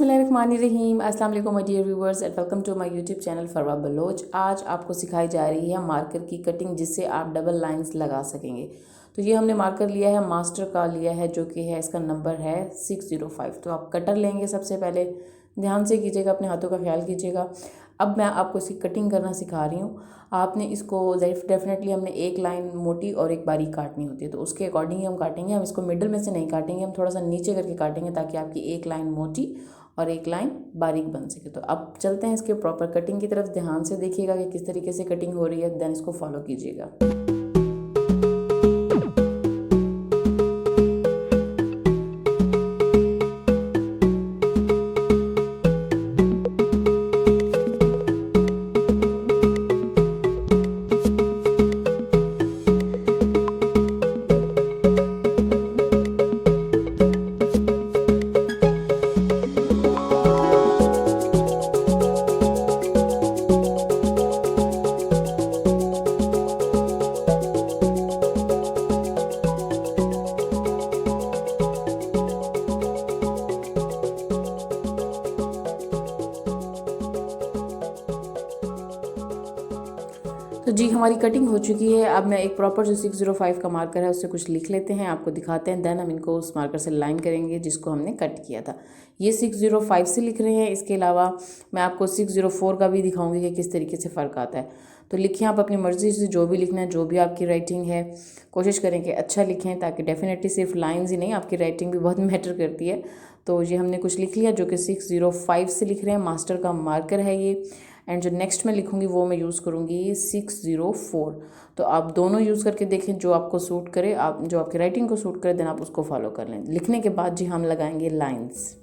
बिस्मिल्लाहिर्रहमानिर्रहीम। अस्सलाम वालेकुम my dear viewers and welcome to my YouTube channel Farwa Baloch. आज आपको सिखाई जा रही है मार्कर की कटिंग, जिससे आप डबल लाइंस लगा सकेंगे। तो ये हमने मार्कर लिया है, मास्टर का लिया है, जो कि है इसका नंबर है 605। तो आप कटर लेंगे, सबसे पहले ध्यान से कीजिएगा, अपने हाथों का ख्याल कीजिएगा। अब मैं आपको इसकी कटिंग करना सिखा रही हूँ। आपने इसको डेफिनेटली हमने एक लाइन मोटी और एक बारीक काटनी होती है, तो उसके अकॉर्डिंग ही हम काटेंगे। हम इसको मिडल में से नहीं काटेंगे, हम थोड़ा सा नीचे करके काटेंगे ताकि आपकी एक लाइन मोटी और एक लाइन बारीक बन सके। तो अब चलते हैं इसके प्रॉपर कटिंग की तरफ। ध्यान से देखिएगा कि किस तरीके से कटिंग हो रही है, देन इसको फॉलो कीजिएगा। तो जी हमारी कटिंग हो चुकी है। अब मैं एक प्रॉपर जो 605 का मार्कर है उससे कुछ लिख लेते हैं, आपको दिखाते हैं, देन हम इनको उस मार्कर से लाइन करेंगे जिसको हमने कट किया था। ये 605 से लिख रहे हैं। इसके अलावा मैं आपको 604 का भी दिखाऊंगी कि किस तरीके से फ़र्क आता है। तो लिखें आप अपनी मर्ज़ी से जो भी लिखना है, जो भी आपकी राइटिंग है, कोशिश करें कि अच्छा लिखें, ताकि डेफिनेटली सिर्फ लाइन्स ही नहीं, आपकी राइटिंग भी बहुत मैटर करती है। तो ये हमने कुछ लिख लिया जो कि 605 से लिख रहे हैं, मास्टर का मार्कर है ये। एंड जो नेक्स्ट मैं लिखूंगी वो मैं यूज़ करूँगी 604। तो आप दोनों यूज़ करके देखें, जो आपको सूट करे, आप जो आपकी राइटिंग को सूट करे, देन आप उसको फॉलो कर लें। लिखने के बाद जी हम लगाएंगे लाइंस।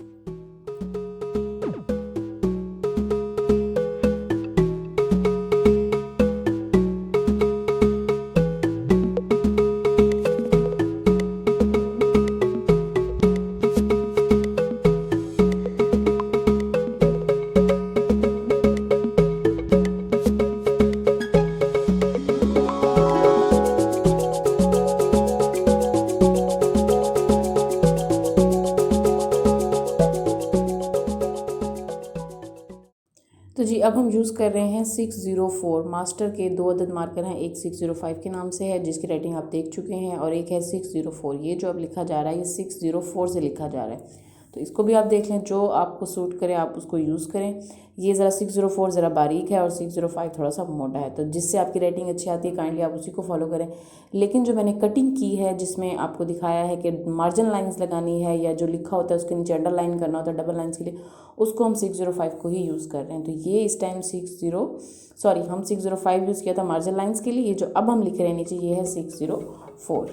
तो जी अब हम यूज़ कर रहे हैं 604। मास्टर के दो अदद मार्कर हैं, एक 605 के नाम से है जिसकी राइटिंग आप देख चुके हैं, और एक है 604। ये जो अब लिखा जा रहा है ये 604 से लिखा जा रहा है। तो इसको भी आप देख लें, जो आपको सूट करे आप उसको यूज़ करें। ये ज़रा 604 ज़रा बारीक है और 605 थोड़ा सा मोटा है, तो जिससे आपकी राइटिंग अच्छी आती है, काइंडली आप उसी को फॉलो करें। लेकिन जो मैंने कटिंग की है, जिसमें आपको दिखाया है कि मार्जिन लाइंस लगानी है या जो लिखा होता है उसके नीचे अंडरलाइन करना होता है डबल लाइंस के लिए, उसको हम 605 को ही यूज़ कर रहे हैं। तो ये इस टाइम हम 605 यूज़ किया था मार्जिन लाइंस के लिए। ये जो अब हम लिख रहे हैं नीचे, ये है 604।